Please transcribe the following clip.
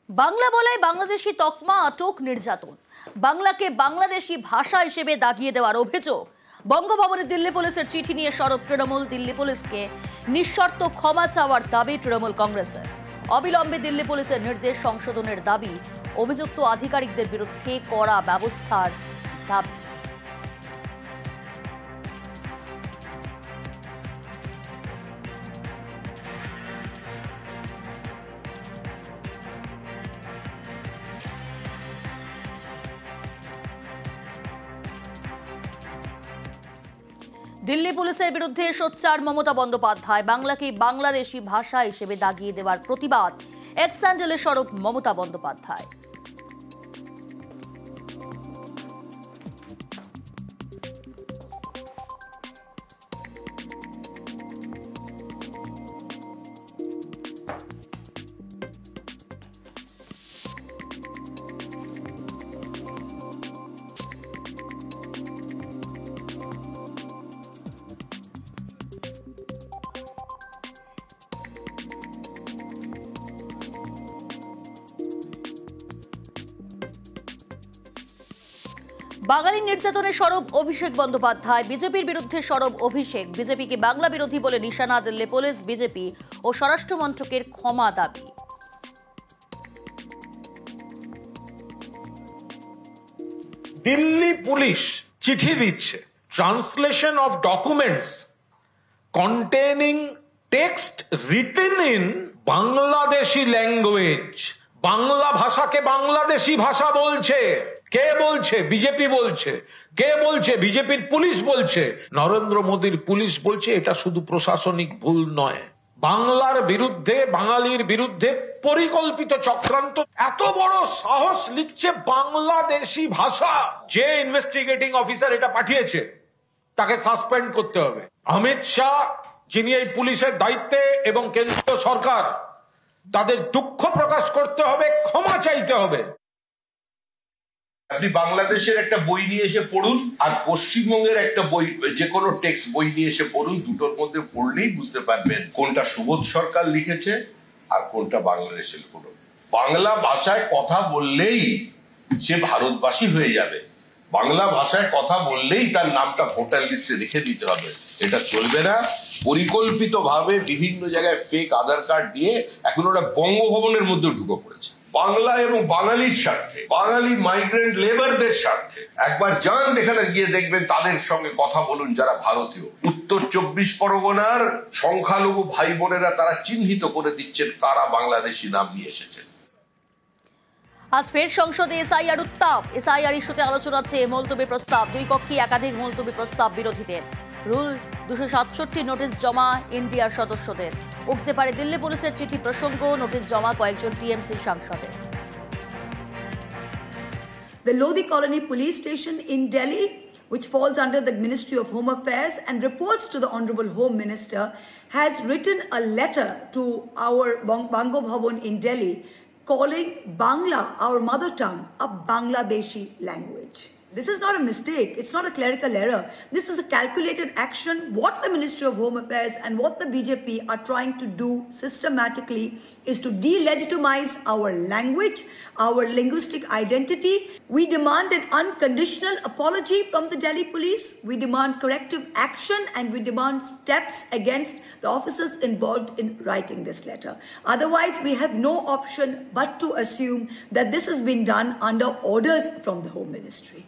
বাংলা বলায় বাংলাদেশি তকমা, আটক, নির্যাতন, বাংলাকে বাংলাদেশি ভাষা হিসেবে দাগিয়ে দেওয়ার অভিযোগ। বঙ্গভবনে দিল্লি পুলিশের চিঠি নিয়ে সরব তৃণমূল। দিল্লি পুলিশকে নিঃশর্ত ক্ষমা চাওয়ার দাবি তৃণমূল কংগ্রেসের। অবিলম্বে দিল্লি পুলিশের নির্দেশ সংশোধনের দাবি, অভিযুক্ত আধিকারিকদের বিরুদ্ধে কড়া ব্যবস্থার দাবি। দিল্লি পুলিশের বিরুদ্ধে সোচ্চার মমতা বন্দ্যোপাধ্যায়। বাংলাকে বাংলাদেশি ভাষা হিসেবে দাগিয়ে দেওয়ার প্রতিবাদ। এক্স হ্যান্ডেলে সরব মমতা বন্দ্যোপাধ্যায়। বাঙালি নির্যাতনে সরব অভিষেক বন্দ্যোপাধ্যায়। বিজেপির বিরুদ্ধে সরব অভিষেক। বিজেপিকে বাংলা বিরোধী বলে নিশানা দিল্লি পুলিশ, বিজেপি ও স্বরাষ্ট্র মন্ত্রকের ক্ষমা দাবি। দিল্লি পুলিশ চিঠি দিচ্ছে, translation of documents containing text written in Bangladeshi language. Bangla ভাষাকে বাংলাদেশি ভাষা বলছে। কে বলছে? বিজেপি বলছে। কে বলছে? বিজেপির পুলিশ বলছে। নরেন্দ্র মোদীর পুলিশ বলছে এটা শুধু প্রশাসনিক ভুল নয়, বাংলার বিরুদ্ধে, বাঙালির বিরুদ্ধে পরিকল্পিত চক্রান্ত। এত বড় সাহস লিখছে বাংলাদেশি ভাষা। যে ইনভেস্টিগেটিং অফিসার এটা পাঠিয়েছে তাকে সাসপেন্ড করতে হবে। অমিত শাহ, যিনি এই পুলিশের দায়িত্বে, এবং কেন্দ্রীয় সরকার, তাদের দুঃখ প্রকাশ করতে হবে, ক্ষমা চাইতে হবে। আপনি বাংলাদেশের একটা বই নিয়ে এসে পড়ুন আর পশ্চিমবঙ্গের একটা বই, যে কোনো টেক্সট বই নিয়ে এসে পড়ুন, দুটোর মধ্যে পড়লেই বুঝতে পারবেন কোনটা সুবোধ সরকার লিখেছে আর কোনটা বাংলাদেশের কোনো। বাংলা ভাষায় কথা বললেই সে ভারতবাসী হয়ে যাবে, বাংলা ভাষায় কথা বললেই তার নামটা ভোটার লিস্টে রেখে দিতে হবে, এটা চলবে না। পরিকল্পিতভাবে বিভিন্ন জায়গায় ফেক আধার কার্ড দিয়ে এখন ওরা বঙ্গভবনের মধ্যে ঢুকে পড়েছে। বাংলা এবং বাঙালির স্বার্থে, বাঙালি মাইগ্রেন্ট লেবারদের স্বার্থে একবার যান, এখানে গিয়ে দেখবেন, তাদের সঙ্গে কথা বলুন যারা ভারতীয়। উত্তর 24 পরগনার সংখ্যালঘু ভাই বোনেরা তারা চিহ্নিত করে দিচ্ছেন কারা বাংলাদেশি নাম নিয়ে এসেছেন। আজ ফের সংসদে এসআইআর উত্তাপ। এসআইআর ইস্যুতে আলোচনা হচ্ছে মুলতবি প্রস্তাব। দুই পক্ষই একাধিক মুলতবি প্রস্তাব বিরোধীদের। রুল 267 নোটিশ জমা ইন্ডিয়ার সদস্যদের। উঠতে পারে দিল্লি পুলিশের চিঠি প্রসঙ্গ। নোটিশ জমা কয়েকজন টিএমসি সাংসদের। The Lodi Colony Police Station in Delhi, which falls under the Ministry of Home Affairs and reports to the Honorable Home Minister, has written a letter to our Bangabhavan in Delhi calling Bangla, our mother tongue, a Bangladeshi language. This is not a mistake. It's not a clerical error. This is a calculated action. What the Ministry of Home Affairs and what the BJP are trying to do systematically is to delegitimize our language, our linguistic identity. We demand an unconditional apology from the Delhi police. We demand corrective action, and we demand steps against the officers involved in writing this letter. Otherwise, we have no option but to assume that this has been done under orders from the Home Ministry.